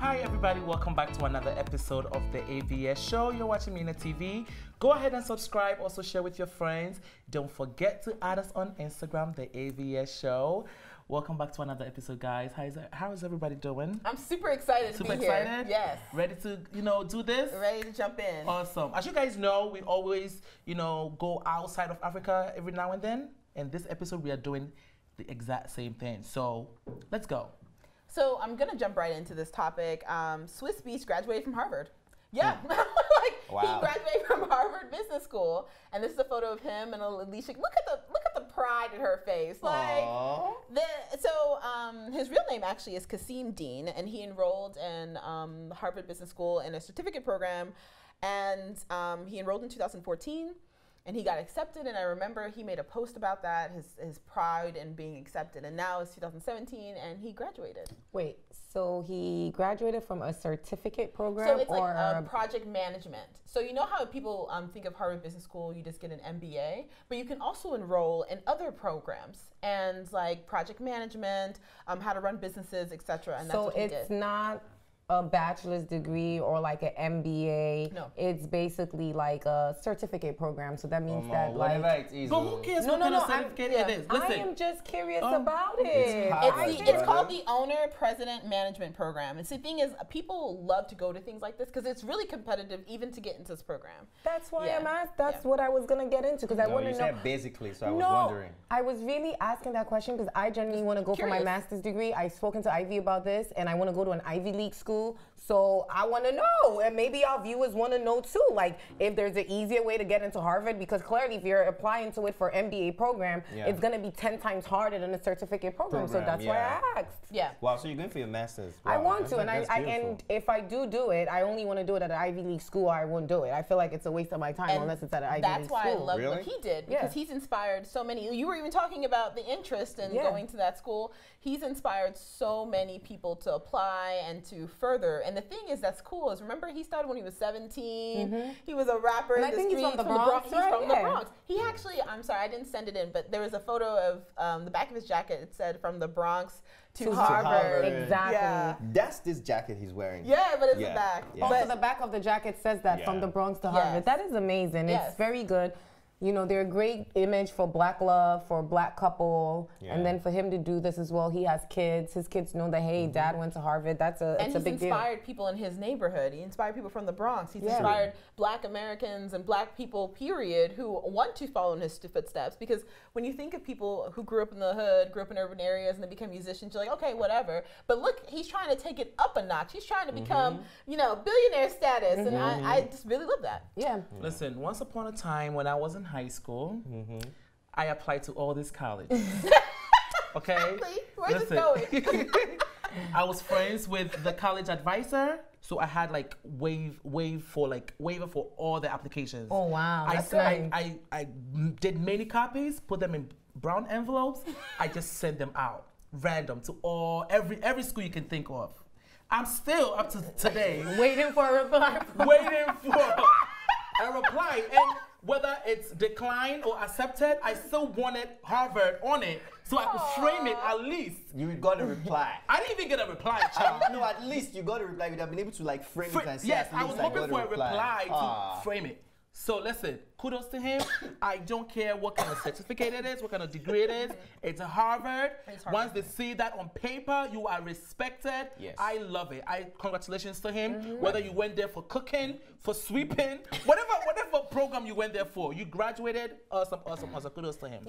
Hi everybody, welcome back to another episode of the AVS show. You're watching MinaTV. Go ahead and subscribe, also share with your friends. Don't forget to add us on Instagram, the AVS show. Welcome back to another episode, guys. How is everybody doing? I'm super excited to be here. Super excited? Yes. Ready to, do this? Ready to jump in. Awesome. As you guys know, we always, go outside of Africa every now and then. And this episode, we are doing the exact same thing. So, let's go. So I'm gonna jump right into this topic. Swizz Beatz graduated from Harvard. Yeah, He graduated from Harvard Business School, and this is a photo of him and Alicia. Look at the pride in her face. His real name actually is Kasim Dean, and he enrolled in Harvard Business School in a certificate program, and he enrolled in 2014. And he got accepted, and I remember he made a post about that, his pride in being accepted. And now it's 2017, and he graduated. Wait, so he graduated from a certificate program? So it's like project management. So you know how people think of Harvard Business School, you just get an MBA, but you can also enroll in other programs, and like project management, how to run businesses, etc. And that's what he did. So it's not a bachelor's degree or like an MBA. No. It's basically like a certificate program. So that means that whatever like... it is. But who cares what kind of certificate it is? Listen. I am just curious about it. It's called the Owner President Management Program. And so the thing is, people love to go to things like this because it's really competitive even to get into this program. That's why I'm asked. That's what I was going to get into because I want to know. You said basically, so I was wondering. I was really asking that question because I genuinely want to go for my master's degree. I've spoken to Ivy about this, and I want to go to an Ivy League school. So I want to know, and maybe our viewers want to know too, like if there's an easier way to get into Harvard, because clearly if you're applying to it for MBA program, it's going to be 10 times harder than a certificate program. So that's why I asked. Yeah. Wow, so you're going for your master's. Wow, I want to, and if I do it, I only want to do it at an Ivy League school, or I won't do it. I feel like it's a waste of my time unless it's at an Ivy League school. That's why I love what he did, because he's inspired so many. You were even talking about the interest in going to that school. He's inspired so many people to apply and to further. And the thing is that's cool is, remember, he started when he was 17. He was a rapper in the streets. He's from the Bronx. He's from the Bronx. He actually, I'm sorry, I didn't send it in, but there was a photo of the back of his jacket. It said from the Bronx to Harvard. Exactly. Yeah. That's this jacket he's wearing. Yeah, but it's the back. Yeah. Also, the back of the jacket says that from the Bronx to Harvard. That is amazing. It's very good. You know, they're a great image for Black love, for a Black couple, and then for him to do this as well. He has kids. His kids know that, hey, Dad went to Harvard. It's a big deal. And he's inspired people in his neighborhood. He inspired people from the Bronx. He's inspired Black Americans and Black people, period, who want to follow in his footsteps. Because when you think of people who grew up in the hood, grew up in urban areas, and they become musicians, you're like, okay, whatever. But look, he's trying to take it up a notch. He's trying to become, billionaire status. And I just really love that. Yeah. Listen, once upon a time when I was in high school, I applied to all these colleges. Okay? Where's this going? I was friends with the college advisor, so I had like waiver for all the applications. Oh wow! I did many copies, put them in brown envelopes. I just sent them out random to every school you can think of. I'm still up to today waiting for a reply. Waiting for a reply, and whether it's declined or accepted, I still wanted Harvard on it so I could frame it at least. You got a reply. I didn't even get a reply, child. No, at least you got a reply. You'd have been able to like frame it and say, yes, I was hoping for a reply to frame it. So listen, kudos to him. I don't care what kind of certificate it is, what kind of degree it is. It's Harvard. Once they see that on paper, you are respected. Yes. I love it. Congratulations to him. Whether you went there for cooking, for sweeping, whatever program you went there for, you graduated. Awesome. Kudos to him.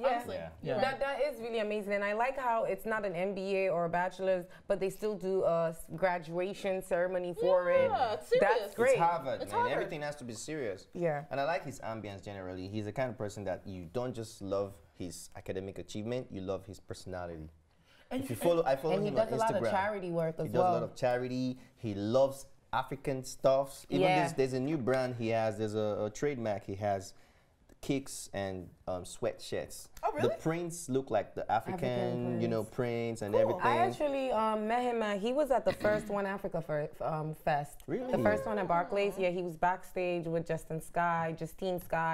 Yeah. That is really amazing, and I like how it's not an MBA or a bachelor's, but they still do a graduation ceremony for it. It's serious. That's great. It's Harvard, man. Everything has to be serious. Yeah. And I like his ambience generally. He's the kind of person that you don't just love his academic achievement, you love his personality. And if you follow, I follow him on Instagram. And he does a lot of charity work as well. He does a lot of charity. He loves African stuff. Even there's a new brand he has. There's a trademark he has kicks and sweatshirts. Oh, really? The prints look like the African you know, prints and Cool. everything. I actually met him he was at the first One Africa Fest. Really? The first one at Barclays. Yeah, he was backstage with Justine Skye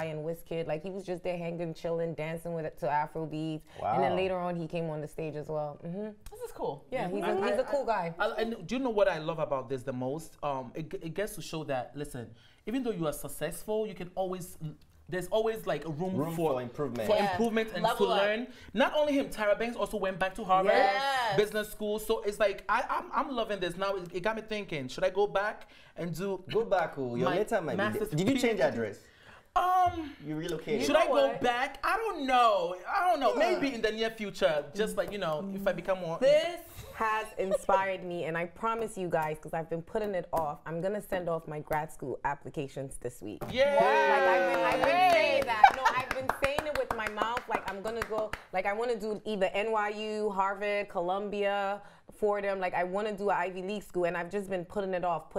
and Wizkid. Like, he was just there hanging, chilling, dancing with it to Afro beats. Wow. And then later on, he came on the stage as well. This is cool. Yeah, he's a cool guy. And do you know what I love about this the most? It gets to show that, listen, even though you are successful, you can always, there's always like a room for improvement. For improvement and to learn. Not only him, Tyra Banks also went back to Harvard Business School. So it's like, I'm loving this. Now it got me thinking, should I go back and do... Go back, your later might be there. Did you change address? You relocated. Should I go back? I don't know. Maybe in the near future, just like, you know, if I become more... This has inspired me, and I promise you guys, because I've been putting it off, I'm going to send off my grad school applications this week. Yeah. Like, I've been saying that. No, I've been saying it with my mouth. Like, I'm going to go, like, I want to do either NYU, Harvard, Columbia, Fordham. Like, I want to do an Ivy League school, and I've just been putting it off.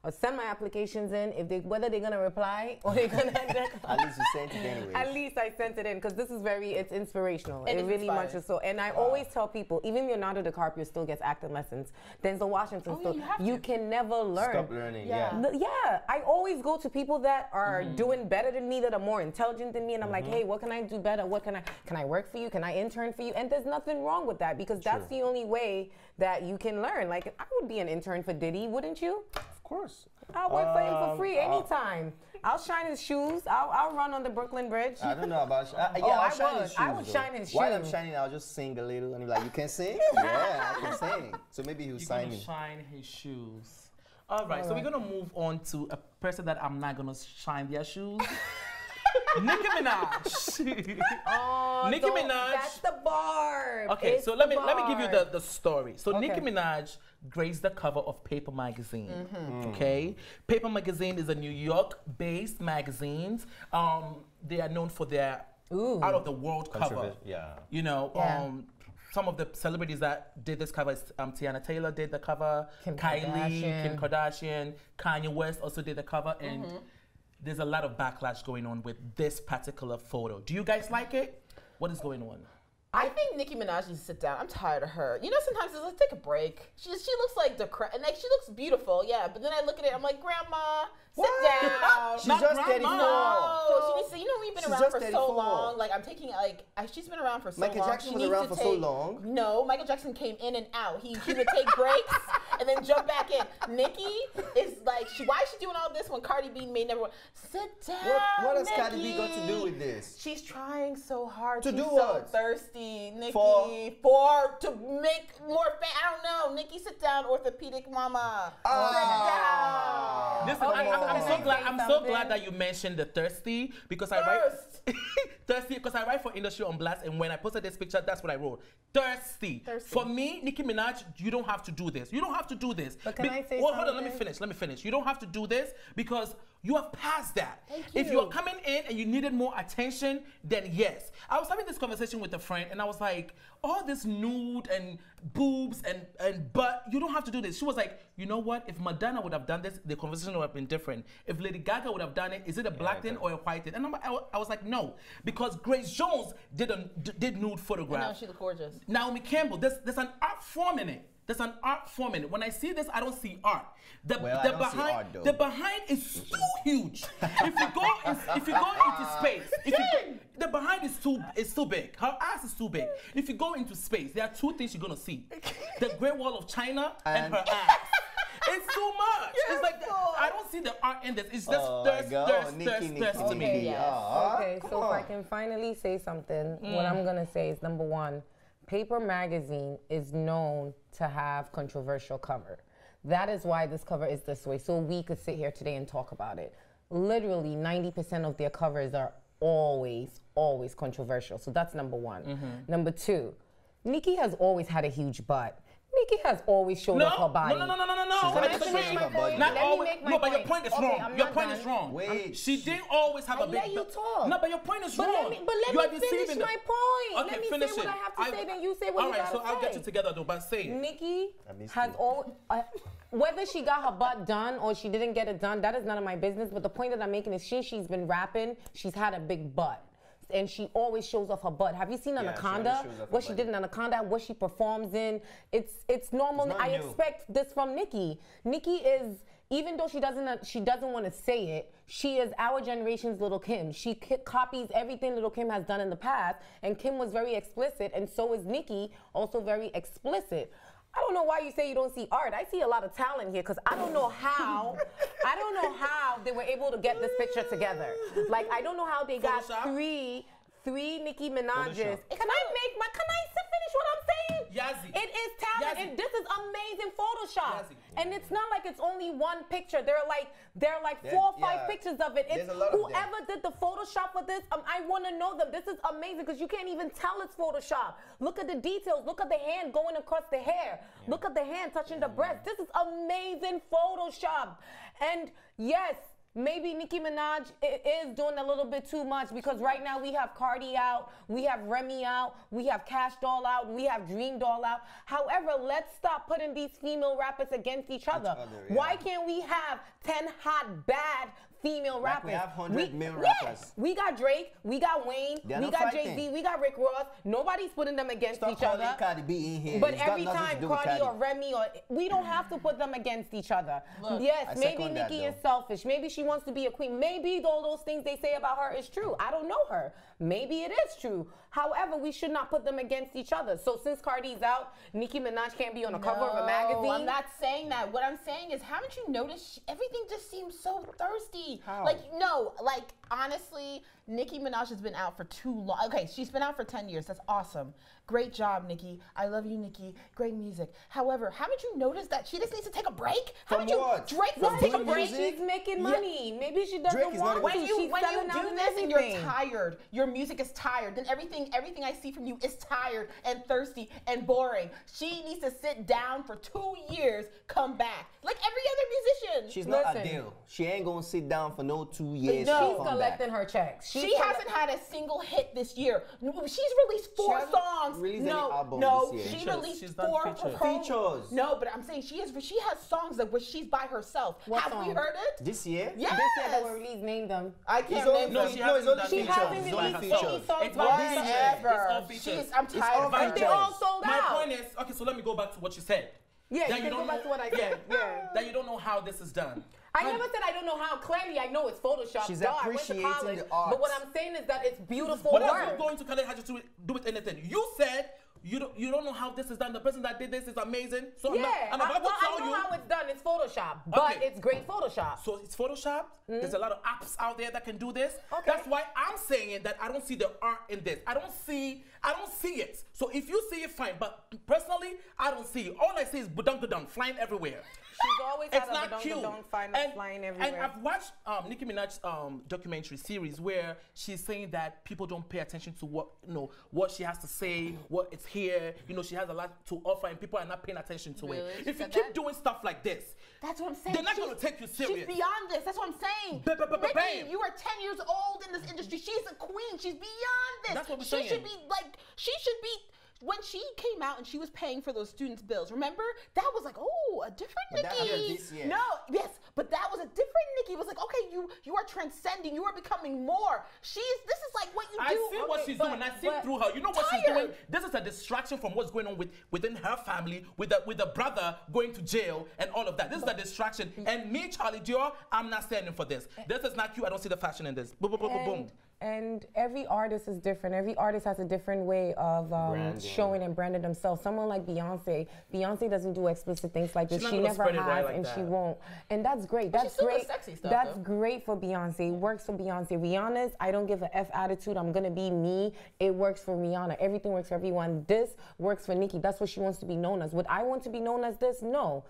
I'll send my applications in, whether they're going to reply or they're going to... At least you sent it anyway. At least I sent it in, because this is it's inspirational. It really much is so. And I always tell people, even Leonardo DiCaprio still gets acting lessons. Denzel Washington still. You can never learn. Stop learning, Yeah, I always go to people that are doing better than me, that are more intelligent than me, and I'm like, hey, what can I do better? Can I work for you? Can I intern for you? And there's nothing wrong with that, because that's the only way that you can learn. Like, I would be an intern for Diddy, wouldn't you? Of course. I'll work for him for free anytime. I'll shine his shoes. I'll run on the Brooklyn Bridge. I don't know about I'll shine his shoes. I would shine his shoes. While I'm shining, I'll just sing a little, and he's like, you can sing? Yeah, I can sing. So maybe he'll sign me. Shine his shoes. All right, so we're gonna move on to a person that I'm not gonna shine their shoes. Nicki Minaj. Nicki Minaj. That's the bar. Okay, it's so let me give you barb. the story. So Nicki Minaj graced the cover of Paper magazine. Okay, Paper magazine is a New York-based magazine. They are known for their out of the world cover. Yeah. You know. Some of the celebrities that did this cover is Tiana Taylor did the cover, Kim Kardashian, Kanye West also did the cover, and there's a lot of backlash going on with this particular photo. Do you guys like it? What is going on? I think Nicki Minaj needs to sit down. I'm tired of her. You know, sometimes it's like, take a break. She looks like and like she looks beautiful, yeah. But then I look at it, I'm like, Grandma, sit down. She's just 34. No, she needs to. You know, we've been around for so long. Like I'm taking she's been around for so long. Michael Jackson was around for so long. No, Michael Jackson came in and out. He would take breaks and then jump back in. Nicki is like, why is she doing all this when Cardi B made number one? Sit down. What has Cardi B got to do with this? She's trying so hard. To do so what? Thirsty, Nicki, to make more I don't know. Nicki, sit down, orthopedic mama. Sit down. Listen, I'm so glad that you mentioned the thirsty, because I write thirsty because I write for Industry on Blast, and when I posted this picture, that's what I wrote. Thirsty. For me, Nicki Minaj, you don't have to do this. You don't have to do this. But can I say hold on, let me finish. You don't have to do this because you have passed that. If you're coming in and you needed more attention, then yes. I was having this conversation with a friend, and I was like, all this nude and boobs and butt, you don't have to do this. She was like, you know what? If Madonna would have done this, the conversation would have been different. If Lady Gaga would have done it, is it a black thing or a white thing? And I was like, no, because Grace Jones did nude photograph. And now she look gorgeous. Naomi Campbell, there's an art form in it. There's an art form in it. When I see this, I don't see art. The behind is so huge. If you go into space, the behind is too big. Her ass is too big. If you go into space, there are two things you're gonna see: the Great Wall of China and her ass. It's too much. It's like I don't see the art in this. It's just thirst to me. Okay, so if I can finally say something, what I'm gonna say is, number one, Paper magazine is known to have controversial cover. That is why this cover is this way, so we could sit here today and talk about it. Literally 90% of their covers are always controversial. So that's number one. Number two, Nicki has always had a huge butt. Nicki has always shown off her body. No. Can I finish my point? Not Let always. me make my No, but point. your point is Okay, wrong. I'm Your not point done. is wrong. Wait. She didn't always have a big. Let you talk. No, but your point is But wrong. let You are me deceiving finish them. my point. Okay, Let me finish say what it. I have to say, then you say what you All right, gotta so I'll get say. you together though, but say it. Nicki missed has you. all. Whether she got her butt done or she didn't get it done, that is none of my business. But the point that I'm making is she's been rapping, she's had a big butt. And she always shows off her butt. Have you seen Anaconda? What she did in Anaconda, what she performs in. It's normal. I expect this from Nicki. Nicki is, even though she doesn't want to say it, she is our generation's Little Kim. She copies everything Little Kim has done in the past, and Kim was very explicit, and so is Nicki, also very explicit. I don't know why you say you don't see art. I see a lot of talent here because I don't know how they were able to get this picture together. Like, I don't know how they got three Nicki Minaj's. Can I finish what I'm saying? Yazzie. It is talent, and this is amazing Photoshop. Yazzie. And it's not like it's only one picture. There are like 4 or 5 pictures of it. It's whoever did the Photoshop for this. I want to know them. This is amazing because you can't even tell it's Photoshop. Look at the details. Look at the hand going across the hair. Look at the hand touching the breast. This is amazing Photoshop. And yes, maybe Nicki Minaj is doing a little bit too much because right now we have Cardi out, we have Remy out, we have Cash Doll out, we have Dream Doll out. However, let's stop putting these female rappers against each other. Why can't we have 10 hot, bad female rappers? We have 100 male rappers. We got Drake, we got Wayne, we got Jay-Z, we got Rick Ross. Nobody's putting them against each other. Cardi B in here. But every time Cardi or Remy we don't have to put them against each other. Look, yes, maybe Nicki is selfish. Maybe she wants to be a queen. Maybe all those things they say about her is true. I don't know her. Maybe it is true. However, we should not put them against each other. So since Cardi's out, Nicki Minaj can't be on the cover of a magazine. I'm not saying that. What I'm saying is, haven't you noticed everything just seems so thirsty? How? Like honestly, Nicki Minaj has been out for too long. Okay, she's been out for 10 years. That's awesome. Great job, Nicki. I love you, Nicki. Great music. However, haven't you noticed that she just needs to take a break? From what? Drake needs to take a break. She's making money. Yeah. Maybe she doesn't want to. When you do this and you're tired, your music is tired, then everything I see from you is tired and thirsty and boring. She needs to sit down for 2 years, come back. Like every other musician. She's not Adele. She ain't gonna sit down for no 2 years. No. She's collecting her checks. She hasn't had a single hit this year. She's released 4 songs. No, she released 4 features. No, but I'm saying she has songs where she's by herself. Have we heard it? This year? Yes. This year that were released, name them. I can't name them. She hasn't released any songs whatsoever. I'm tired of her. They're all sold out. My point is, okay, so let me go back to what you said. Yeah, you can go back to what I said. Yeah. That you don't know how this is done. I never said I don't know how. Clearly, I know it's Photoshop. She's I went to appreciating college, the art. but what I'm saying is that it's beautiful What work. else is going to college has to do with anything? You said you don't know how this is done. The person that did this is amazing. So I'm about to tell you. I know how it's done. It's Photoshop, but it's great Photoshop. So it's Photoshop. There's a lot of apps out there that can do this. Okay. That's why I'm saying that I don't see the art in this. I don't see it. So if you see it, fine. But personally, I don't see it. All I see is budung flying everywhere. She's always It's had not a cute. flying everywhere. And I've watched Nicki Minaj's documentary series where she's saying that people don't pay attention to what she has to say, what it's here. She has a lot to offer, and people are not paying attention to it. If you keep doing stuff like this, that's what I'm saying. They're not going to take you serious. She's beyond this. That's what I'm saying. Nicki, you are 10 years old in this industry. She's a queen. She's beyond this. That's what we're saying. She should be. When she came out and she was paying for those students' bills, remember? That was like, oh, a different Nicki. This year. No, yes, but that was a different Nicki. It was like, okay, you are transcending. You are becoming more. This is like what you do. I see what she's doing. I see through her. You know what she's doing? This is a distraction from what's going on within her family, with the brother going to jail and all of that. This is a distraction. And me, Charlie Dior, I'm not standing for this. This is not cute. I don't see the fashion in this. Boom, boom, boom, boom, boom. And every artist is different. Every artist has a different way of showing and branding themselves. Someone like Beyonce doesn't do explicit things like this. She never has, and she won't. And that's great. That's great. Sexy stuff, that's great for Beyonce. It works for Beyonce. Rihanna's, I don't give a F attitude. I'm gonna be me. It works for Rihanna. Everything works for everyone. This works for Nicki. That's what she wants to be known as. Would I want to be known as this? No.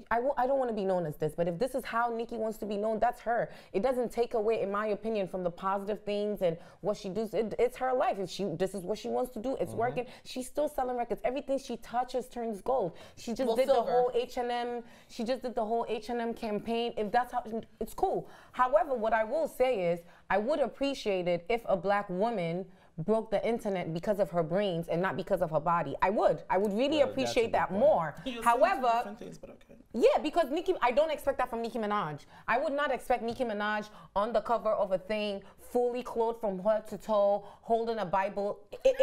I don't want to be known as this, but if this is how Nicki wants to be known, that's her. It doesn't take away, in my opinion, from the positive things and what she does. It's her life. If this is what she wants to do, it's working. She's still selling records. Everything she touches turns gold. She just did the whole H&M. She just did the whole H&M campaign. If that's how, it's cool. However, what I will say is, I would appreciate it if a black woman broke the internet because of her brains and not because of her body. I would really appreciate that more. However, things, but okay. Yeah, because I don't expect that from Nicki Minaj. I would not expect Nicki Minaj on the cover of a thing, fully clothed from head to toe, holding a Bible. It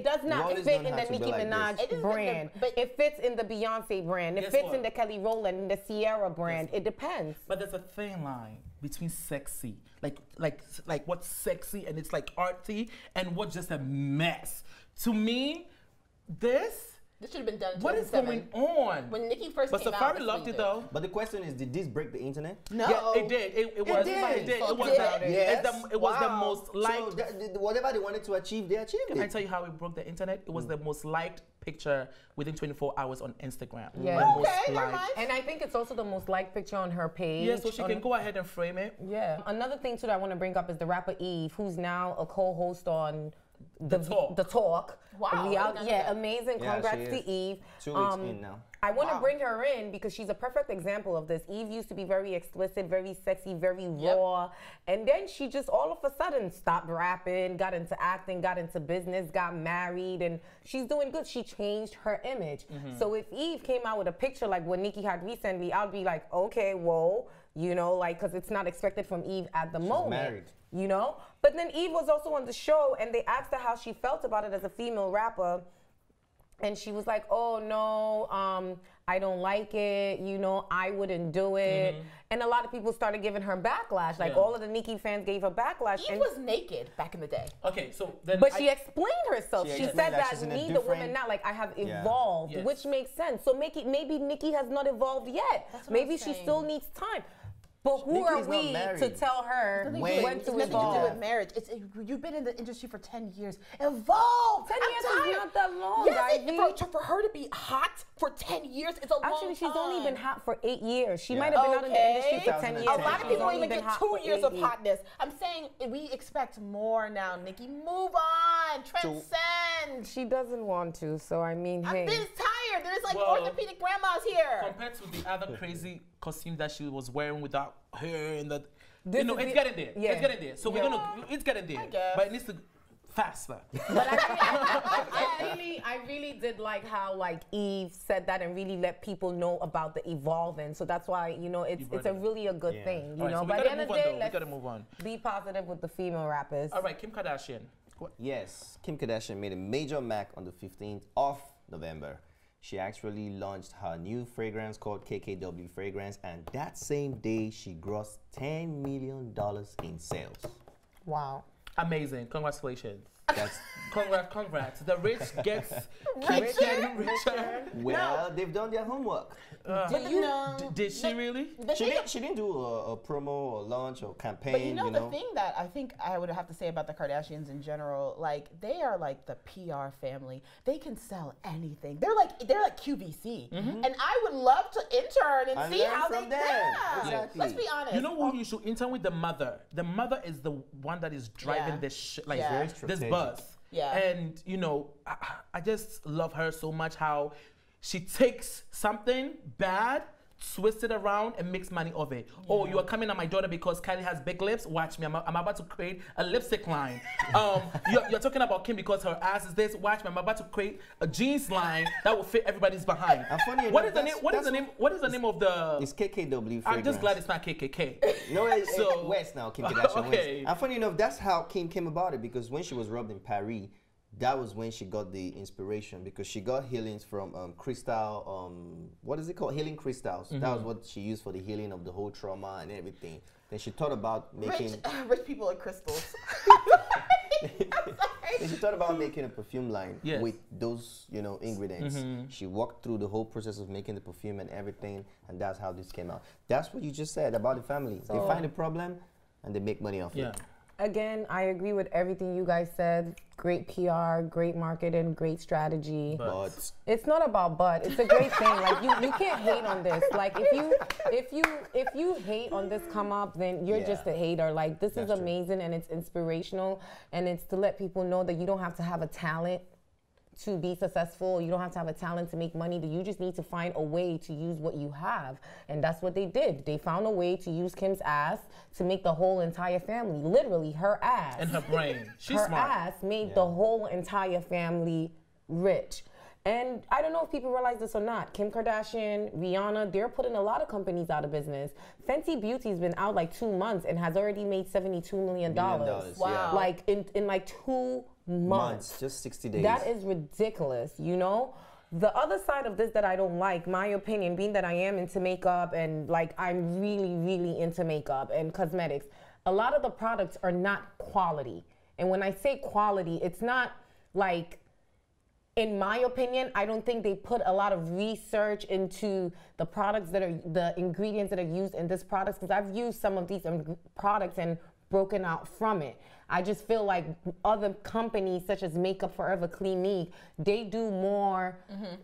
does not fit in the Nicki Minaj brand. But it fits in the Beyonce brand. It fits in the Kelly Rowland, the Sierra brand. It depends. But there's a thin line between sexy, like what's sexy and it's like artsy, and what's just a mess. To me, this should have been done in 2007. What is going on? When Nicki first came out. But Safari loved it though. But the question is, did this break the internet? No. Yeah, it did. It was the most liked. So whatever they wanted to achieve, they achieved it. Can I tell you how it broke the internet? It was the most liked picture within 24 hours on Instagram. Yeah. Okay, never mind. And I think it's also the most liked picture on her page. Yeah, so she can go ahead and frame it. Yeah. Another thing too that I want to bring up is the rapper Eve, who's now a co-host on The Talk. Wow. Amazing. Yeah, congrats to Eve. 2 weeks in now. I want to bring her in because she's a perfect example of this. Eve used to be very explicit, very sexy, very raw. And then she just all of a sudden stopped rapping, got into acting, got into business, got married, and she's doing good. She changed her image. So if Eve came out with a picture like what Nicki had recently, I'd be like, okay, whoa, you know, like, because it's not expected from Eve at the moment. Married. You know? But then Eve was also on the show, and they asked her how she felt about it as a female rapper. And she was like, oh, no, I don't like it. You know, I wouldn't do it. And a lot of people started giving her backlash. Like, all of the Nicki fans gave her backlash. Eve was naked back in the day. Okay, so then But she explained herself. She said that me, the woman now, like, I have evolved, which makes sense. So maybe Nicki has not evolved yet. Maybe she still needs time. But who are we to tell her when to evolve? It's nothing to do with marriage. You've been in the industry for 10 years. Evolve! 10 years is not that long, for her to be hot for 10 years, it's a long time. Actually, she's only been hot for 8 years. She might have been out in the industry for 10 years. A lot of people don't even get 2 years of hotness. I'm saying we expect more now, Nicki. Move on. Transcend. She doesn't want to, so I mean, hey. I'm tired. There's like orthopedic grandmas here. Compared to the other crazy costume that she was wearing without hair and the, you know, it's getting there. It's getting there. So it's getting there. But it needs to faster. But I really did like how like Eve said that and really let people know about the evolving. So that's why, you know, it's a really a good thing. You know, so by the end of the day, let's move on. Be positive with the female rappers. All right, Kim Kardashian. Yes, Kim Kardashian made a major mark on the 15th of November. She actually launched her new fragrance called KKW Fragrance, and that same day she grossed $10 million in sales. Wow. Amazing. Congratulations. Congrats. The rich gets richer. Well, they've done their homework. Did she really? She didn't do a promo or launch or campaign. But you know the thing that I think I would have to say about the Kardashians in general, like they are like the PR family. They can sell anything. They're like QVC, and I would love to intern and see how they do. Exactly. Let's be honest. You know who you should intern with? The mother. The mother is the one that is driving this this buzz. Yeah. And you know, I just love her so much. How she takes something bad, twist it around, and makes money of it. Yeah. Oh, you are coming at my daughter because Kylie has big lips? Watch me. I'm about to create a lipstick line. You're talking about Kim because her ass is this? Watch me. I'm about to create a jeans line that will fit everybody's behind. What is the name of the? It's KKW Fragrance. I'm just glad it's not KKK. No, it's West now. Kim Kardashian okay. West. And funny enough, that's how Kim came about it, because when she was robbed in Paris, that was when she got the inspiration, because she got healings from crystal, what is it called? Healing crystals. That was what she used for the healing of the whole trauma and everything. Then she thought about making... Rich people are crystals. Then she thought about making a perfume line with those, you know, ingredients. She walked through the whole process of making the perfume and everything, and that's how this came out. That's what you just said about the family. So they find a problem and they make money off it. Again, I agree with everything you guys said. Great PR, great marketing, great strategy. But it's not about but. It's a great thing. Like you can't hate on this. Like if you hate on this come up, then you're just a hater. Like this is amazing and it's inspirational, and it's to let people know that you don't have to have a talent to be successful. You don't have to have a talent to make money. You just need to find a way to use what you have. And that's what they did. They found a way to use Kim's ass to make the whole entire family, literally her ass. And her brain. She's her smart. Her ass made the whole entire family rich. And I don't know if people realize this or not. Kim Kardashian, Rihanna, they're putting a lot of companies out of business. Fenty Beauty's been out like 2 months and has already made $72 million. Wow. Yeah. Like in like 2 months. Just 60 days. That is ridiculous, you know? The other side of this that I don't like, my opinion, being that I am into makeup and like I'm really, really into makeup and cosmetics, a lot of the products are not quality. And when I say quality, it's not like, in my opinion, I don't think they put a lot of research into the products that are, the ingredients that are used in this products, because I've used some of these products and broken out from it. I just feel like other companies such as Makeup Forever, Clinique, they do more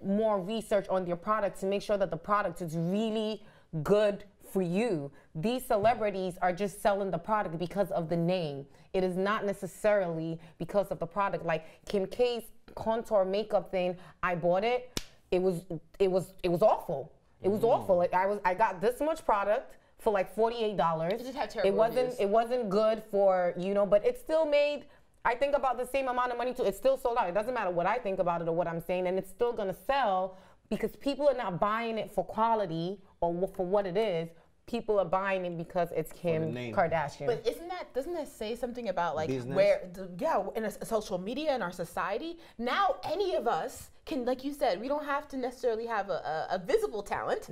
research on their products to make sure that the product is really good for you. These celebrities are just selling the product because of the name. It is not necessarily because of the product. Like Kim K's contour makeup thing, I bought it. It was awful. It was awful. Like I got this much product for like $48. It just had terrible reviews. It wasn't good for, you know, but it still made, I think, about the same amount of money too. It's still sold out. It doesn't matter what I think about it or what I'm saying, and it's still gonna sell because people are not buying it for quality or for what it is. People are buying it because it's Kim Kardashian. But doesn't that say something about like business? In a social media in our society, now any of us can, like you said, we don't have to necessarily have a visible talent,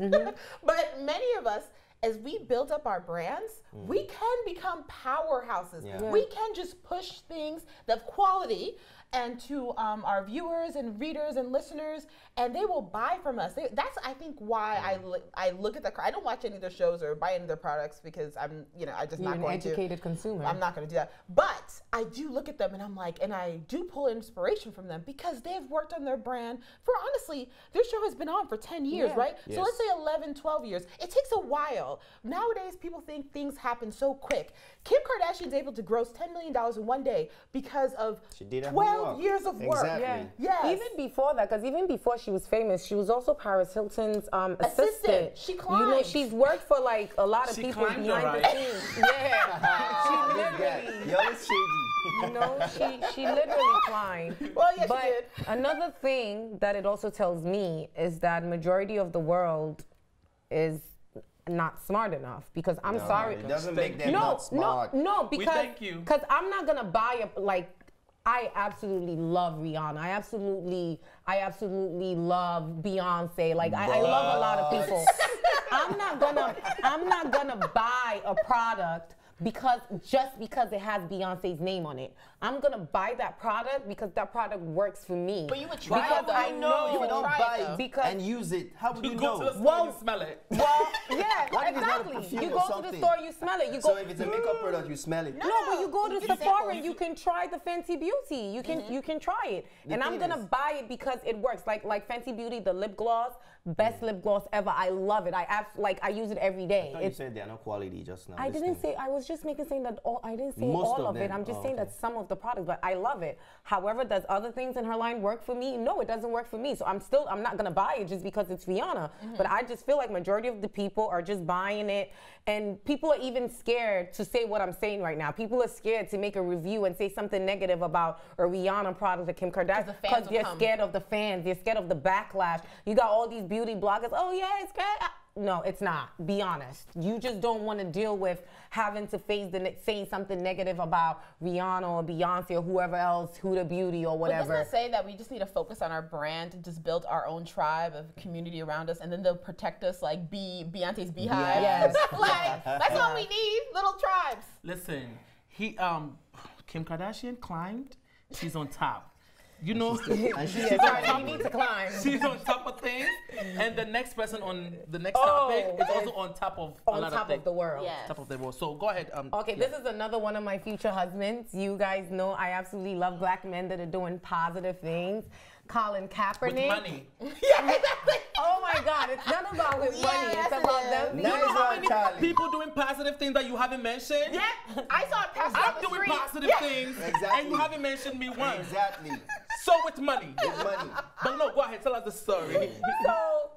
but many of us, as we build up our brands, we can become powerhouses. Yeah. We can just push things of quality and to our viewers and readers and listeners, and they will buy from us. That's, I think, why I look at I don't watch any of their shows or buy any of their products because I'm, I just not going to. You're an educated consumer. I'm not going to do that. But I do look at them and I'm like, and I do pull inspiration from them because they've worked on their brand for, honestly, their show has been on for 10 years, right? Yes. So let's say 11, 12 years. It takes a while. Nowadays, people think things happen so quick. Kim Kardashian's able to gross $10 million in one day because of 12 years of work. Exactly. Yes. Even before that, because even before she was famous, she was also Paris Hilton's assistant. She climbed. You know, she's worked for like a lot of people climbed, behind the scenes. Yeah. She literally. You're always shady. You know, she literally climbed. Well, yes, but she did. Another thing that it also tells me is that majority of the world is not smart enough, because I'm sorry. It doesn't make them not smart. No, because thank you. Because I'm not gonna buy I absolutely love Rihanna. I absolutely love Beyonce. Like I love a lot of people. I'm not gonna buy a product just because it has Beyonce's name on it. I'm gonna buy that product because that product works for me. But you would try because it, though. I know You don't buy it because and use it. How would you You know? go to the store, you smell it. Well, yeah, What if it's not a exactly. perfume You or go to the something? store, you smell it. You go. So if it's a makeup product, you smell it. No, but you go to You Sephora, can- you can try the Fenty Beauty. You can try it. The And I'm thing gonna is- buy it because it works. Like Fenty Beauty, the lip gloss, best lip gloss ever. I love it. I use it every day. I thought you said they're not quality just now. I didn't say, I was just saying that I didn't say Most all of of it. them. I'm just Oh, saying okay. that some of the products, but I love it. However, does other things in her line work for me? No, it doesn't work for me. So I'm not gonna buy it just because it's Rihanna. But I just feel like majority of the people are just buying it, and people are even scared to say what I'm saying right now. People are scared to make a review and say something negative about a Rihanna product or Kim Kardashian the fans because will they're come. scared of the fans. They're scared of the backlash. You got all these beauty bloggers. Oh yeah, it's good. No, it's not. Be honest. You just don't want to deal with having to face saying something negative about Rihanna or Beyonce or whoever else, Huda Beauty or But whatever. doesn't it say that we just need to focus on our brand and just build our own tribe of community around us, and then they'll protect us like Beyonce's beehive? Yes. Like, that's all we need, little tribes. Listen, Kim Kardashian climbed. She's on top. You know, And she's Yeah, sorry, you need to climb. she's on top of things, and the next person on the next topic is also on top of a lot On top things. of the world. Yes. Top of the world. So go ahead. Okay, this is another one of my future husbands. You guys know I absolutely love black men that are doing positive things. Colin Kaepernick. with money. Yeah, exactly. Oh my God, it's not about with money. It's about them. You That know is how not many Charlie. people doing positive things that you haven't mentioned? Yeah, I saw it pass I'm on the doing street. positive things, and Exactly. you haven't mentioned me once. Exactly. So with money. With money. But no, go ahead, tell us the story. So,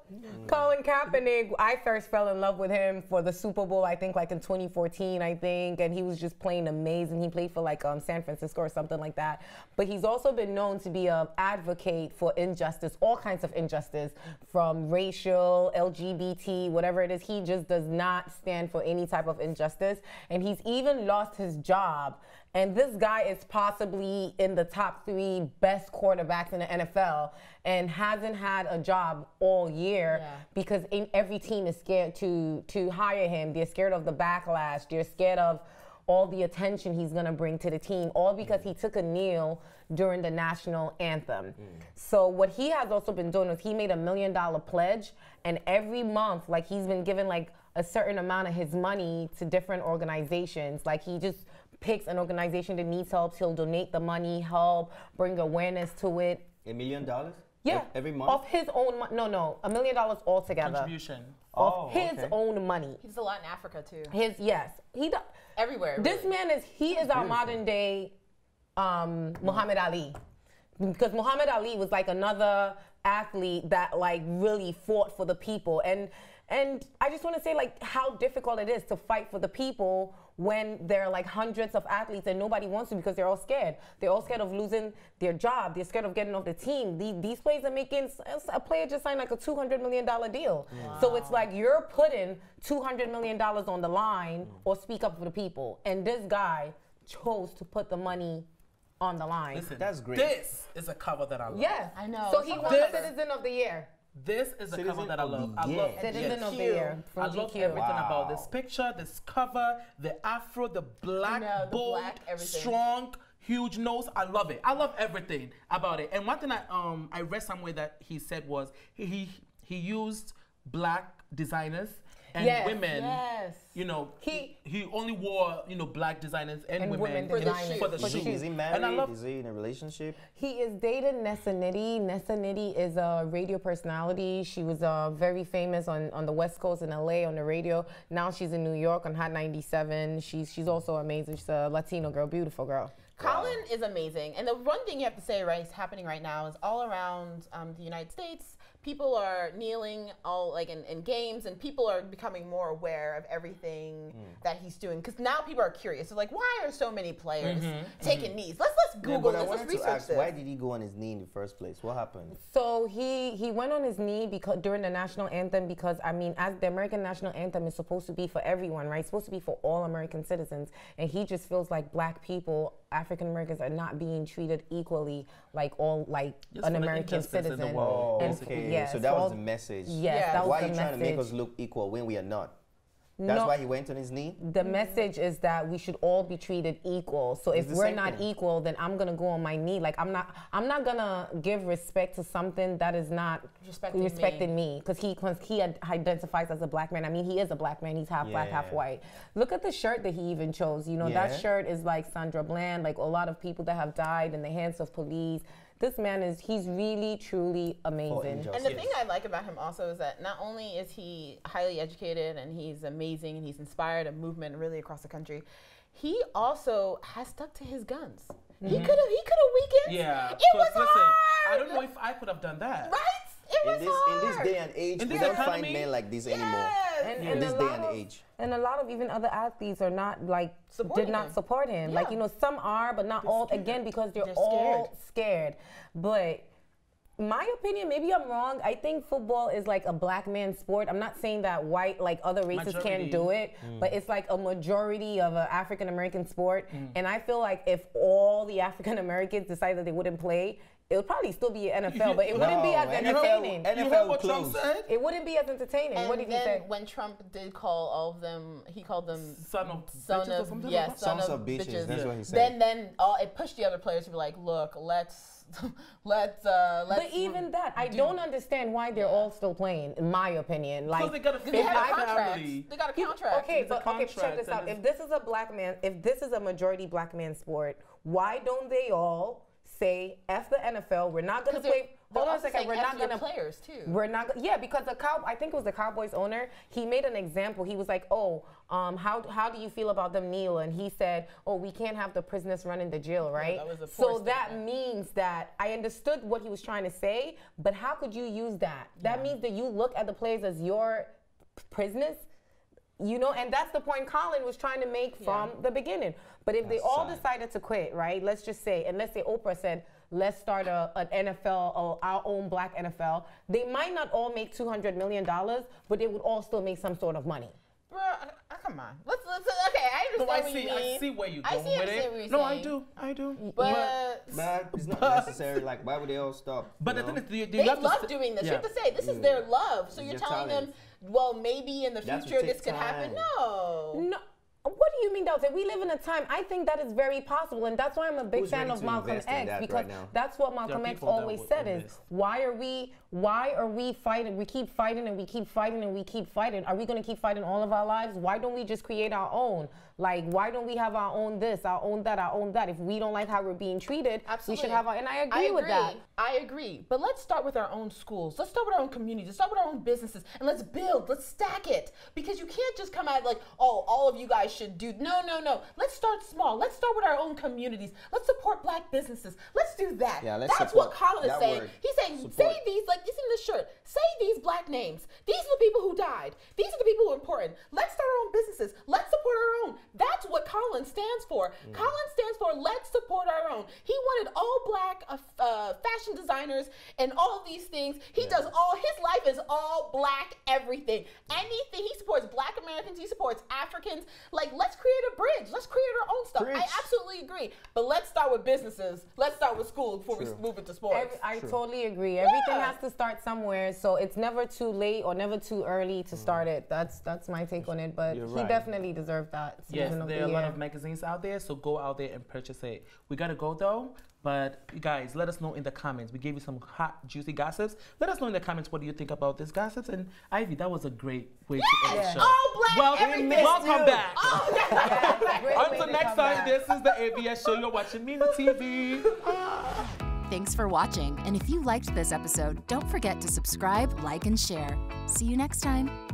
Colin Kaepernick, I first fell in love with him for the Super Bowl, I think like in 2014, I think, and he was just playing amazing. He played for like San Francisco or something like that. But he's also been known to be an advocate for injustice, all kinds of injustice, from racial, LGBT, whatever it is. He just does not stand for any type of injustice. And he's even lost his job. And this guy is possibly in the top 3 best quarterbacks in the NFL and hasn't had a job all year because every team is scared to hire him. They're scared of the backlash. They're scared of all the attention he's gonna bring to the team, all because he took a kneel during the national anthem. So what he has also been doing is he made $1 million pledge, and every month, like he's been giving like a certain amount of his money to different organizations. Like he just picks an organization that needs help, he'll donate the money, help, bring awareness to it. $1 million? Yeah. Every month? Of his own money. No, $1 million altogether. Contribution. Of his own money. He does a lot in Africa too. He does. Everywhere. This really. man is our modern day Muhammad Ali. Because Muhammad Ali was like another athlete that like really fought for the people. And I just want to say like how difficult it is to fight for the people when there are like hundreds of athletes and nobody wants to because they're all scared. They're all scared of losing their job. They're scared of getting off the team. These players are making, a player just signed like a $200 million deal. Wow. So it's like you're putting $200 million on the line or speak up for the people. And this guy chose to put the money on the line. Listen, That's great. This is a cover that I love. Yeah, I know. So he won Citizen of the Year. This is a cover that I love. I love Citizen of the Year from I love GQ. everything about this picture, this cover, the afro, the black, bold, strong, huge nose. I love it. I love everything about it. And one thing I read somewhere that he said was he used black designers and women. Yes. You know, he only wore, you know, black designers and women for the shoot. Is he married? Is he in a relationship? He is dating Nessa Nitty. Nessa Nitty is a radio personality. She was very famous on the West Coast in LA on the radio. Now she's in New York on Hot 97. She's also amazing. She's a Latino girl, beautiful girl. Colin is amazing. And the one thing you have to say is happening right now is all around the United States, people are kneeling all like in games, and people are becoming more aware of everything that he's doing. Because now people are curious. They're like, why are so many players taking knees? Let's Google this. Let's research this. Why did he go on his knee in the first place? What happened? So he went on his knee because during the national anthem, because I mean, as the American national anthem is supposed to be for everyone, right? It's supposed to be for all American citizens, and he just feels like black people, African Americans, are not being treated equally like all an American citizen. Okay. Yes, so that was the message. Yes, that was why the are you trying to make message. us look equal when we are not? That's why he went on his knee? The message is that we should all be treated equal. So if we're not equal, then I'm gonna go on my knee. Like I'm not gonna give respect to something that is not respecting me. Because he identifies as a black man. I mean, he is a black man. He's half black, half white. Look at the shirt that he even chose. You know, that shirt is like Sandra Bland, like a lot of people that have died in the hands of police. This man he's really, truly amazing. And the thing I like about him also is that not only is he highly educated and he's amazing and he's inspired a movement really across the country, he also has stuck to his guns. He could have weakened. Yeah. It was hard. I don't know if I could have done that. Right? It was hard. In this day and age, we don't find men like this anymore. In this day and age. And a lot of even other athletes are not like did not support him. Like, you know, some are, but not all. Again, because they're all scared. But my opinion, maybe I'm wrong. I think football is like a black man sport. I'm not saying that white, like other races can't do it, but it's like a majority of an African American sport. And I feel like if all the African Americans decided that they wouldn't play, it would probably still be NFL, but it wouldn't be as entertaining. You heard what Trump said? It wouldn't be as entertaining. And what did he say? when Trump did call all of them, he called them son of Sons of bitches. That's what he said. Then it pushed the other players to be like, look, let's. But even that, I don't understand why they're all still playing. In my opinion, like they got a contract. They got a contract. Okay, but check this out. If this is a black man, if this is a majority black man sport, why don't they all say F the NFL? We're not gonna play. Hold on a second. We're not gonna players too. We're not. Yeah, because I think it was the Cowboys owner. He made an example. He was like, "Oh, how do you feel about them kneel?" And he said, "Oh, we can't have the prisoners running the jail, right?" Yeah, that was a so that means that I understood what he was trying to say, but how could you use that? That means that you look at the players as your prisoners. You know, and that's the point Colin was trying to make from the beginning. But if they all decided to quit, right? Let's just say, and let's say Oprah said, let's start an NFL or our own black NFL. They might not all make $200 million, but they would all still make some sort of money. Bro, come on. Let's okay, I understand what you mean. I see where you're going with it. No, I do. But it's not necessary. Like, why would they all stop? But the thing is, they love doing this. You have to say, this is their love. So you're telling them, well, maybe in the future this could happen. No. What do you mean, Delta? We live in a time, I think that is very possible, and that's why I'm a big fan of Malcolm X, because that's what Malcolm X always said is, why are we fighting? We keep fighting and we keep fighting and we keep fighting. Are we going to keep fighting all of our lives? Why don't we just create our own? Like, why don't we have our own this, our own that, our own that? If we don't like how we're being treated, we should have our, and I agree with that. I agree. But let's start with our own schools. Let's start with our own communities. Let's start with our own businesses. And let's build. Let's stack it. Because you can't just come out like, oh, all of you guys should do. No. Let's start small. Let's start with our own communities. Let's support black businesses. Let's do that. Yeah, that's what Colin is saying. He's saying, say these, like this in the shirt, say these black names. These are the people who died. These are the people who are important. Let's start our own businesses. Let's support our own. That's what Colin stands for. Colin stands for let's support our own. He wanted all black fashion designers and all these things. He does his life is all black everything. Anything, he supports black Americans, he supports Africans. Like, let's create a bridge. Let's create our own stuff. I absolutely agree. But let's start with businesses. Let's start with school before we move into sports. I totally agree. Everything has to start somewhere, so it's never too late or never too early to start it. That's my take on it, but he definitely deserved that. Yes, there are a lot of magazines out there, so go out there and purchase it. We gotta go though, but you guys, let us know in the comments. We gave you some hot, juicy gossips. Let us know in the comments what do you think about this gossips. And Ivy, that was a great way to end the show. All black, welcome back. Until next time, this is the ABS show. You're watching MinaTV. Thanks for watching, and if you liked this episode, don't forget to subscribe, like, and share. See you next time.